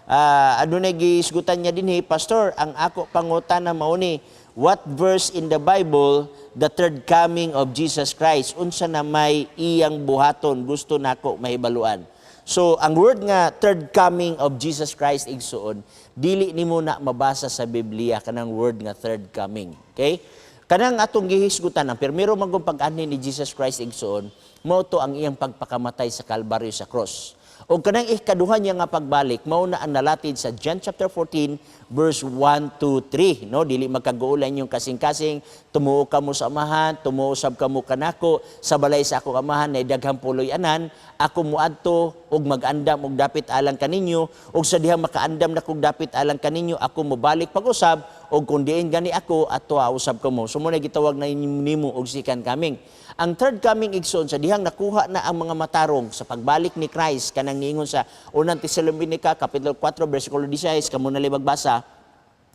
Adunay gisgutan niya dinhi, Pastor, ang ako pangutana mao ni, what verse in the Bible the third coming of Jesus Christ unsa na may iyang buhaton gusto nako mahibaluan. So ang word nga third coming of Jesus Christ igsuon, dili nimo na mabasa sa Biblia kanang word nga third coming. Okay? Kanang atong gihisgutan ang pirmiro magong pag-ani ni Jesus Christ igsuon, mao to ang iyang pagpakamatay sa Kalbaryo sa cross. O kanang ikaduha niya nga pagbalik, mao na ang nalatid sa John chapter 14 verse 1 to 3, no? Dili magkaguulan yung kasing-kasing, tumuo ka mo sa amahan, tumuo sab ka mo kanako, sa balay sa ako amahan na daghang puloy anan, ako muadto og mag-andam og dapit alang kaninyo, og sa dihang makaandam na kog dapit alang kaninyo, ako mobalik pag-usab, og kung diin gani ako, ato usab ka mo. So muna gitawag na nimo og second coming. Ang third coming igsoon sa dihang nakuha na ang mga matarong sa pagbalik ni Christ, kanang niingon sa unang Tesalonica kapitulo 4 bersikulo 16, kamo na magbasa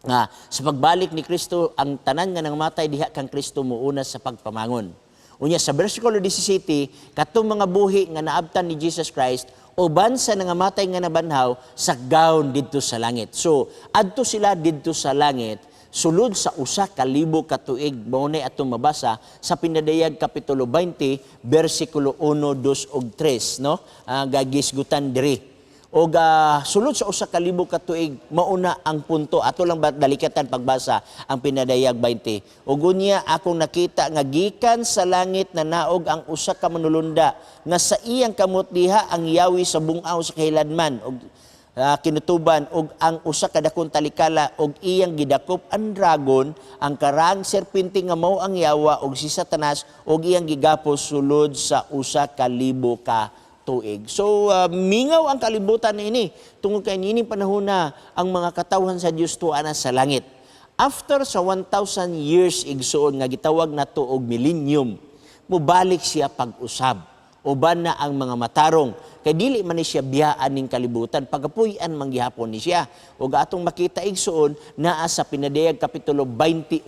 nga sa pagbalik ni Kristo ang tanan nga nang matay diha kang Kristo muuna sa pagpamangon. Unya sa bersikulo 17, katong mga buhi nga naabtan ni Jesus Christ uban sa nangamatay nga nabanhaw sa gawon didto sa langit. So adto sila didto sa langit sulod sa usa ka libo ka tuig. Mao ni atong mabasa sa Pinadayag kapitulo 20 bersikulo 1, 2 ug 3, no? Gagisgutan diri. Og sulod sa usa ka libo ka tuig, mauna ang punto ato lang dalikatan pagbasa ang Pinadayag 20. Ug unya akong nakita nga gikan sa langit na naog ang usa ka manulunda nga sa iyang kamot diha ang yawi sa bungaw sa kahiladman og kinutuban og ang usa ka dakong talikala og iyang gidakop ang dragon, ang karang serpente nga mao ang yawa og si Satanas og iyang gigapos sulod sa usa ka libo ka tuig. So mingaw ang kalibutan niini tungod kay niini panahon na ang mga katawhan sa Dios tuwa na sa langit. After sa 1,000 years igsuon nga gitawag nato og millennium, mubalik siya pag-usab. Uban na ang mga matarong kay dili man ni siya biyaan ning kalibutan, pagapuy-an manggihapon ni siya. Ug atong makita igsuon naa sa Pinadayag kapitulo 21,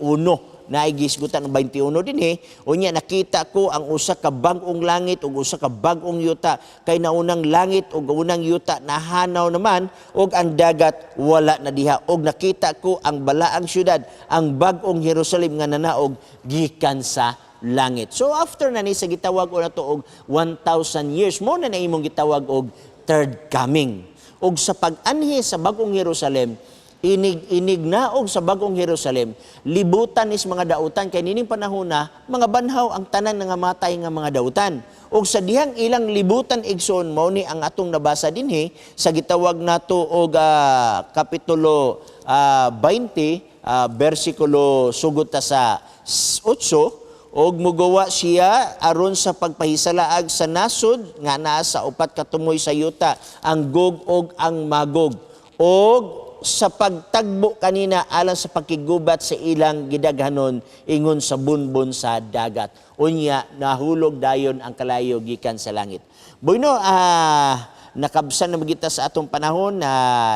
naigisgutan ang 21 dinhi, unya nakita ko ang usa ka bag-ong langit ug usa ka bag-ong yuta, kay naunang langit ug unang yuta nahanaw naman ug ang dagat wala na diha. Ug nakita ko ang balaang syudad, ang bag-ong Jerusalem nga nanaog gikan sa langit. So after na ni sa gitawag o na to og 1,000 years, mo na imong gitawag og third coming. Og sa pag-anhi sa bagong Jerusalem, inig naog sa bagong Jerusalem, libutan is mga dautan, kay nining panahon na mga banhaw ang tanan nga matay nga mga dautan. Og sa dihang ilang libutan igsoon, mao ni ang atong nabasa dinhi sa gitawag nato og kapitulo 20 bersikulo sugod ta sa 8, og mugawa siya aron sa pagpahisalaag sa nasod nga naa sa upat ka tumoy sa yuta, ang Gog og ang Magog, og sa pagtagbo kanina alang sa pagkigubat sa ilang gidaghanon ingon sa bunbon sa dagat. Unya nahulog dayon ang kalayo gikan sa langit. Bueno, nakabsan na magita sa atong panahon.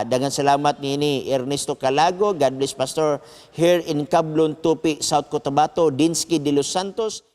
Daghang salamat ni Ernesto Calago. God bless Pastor here in Cablon, Tupi, South Cotabato, Dinsky de los Santos.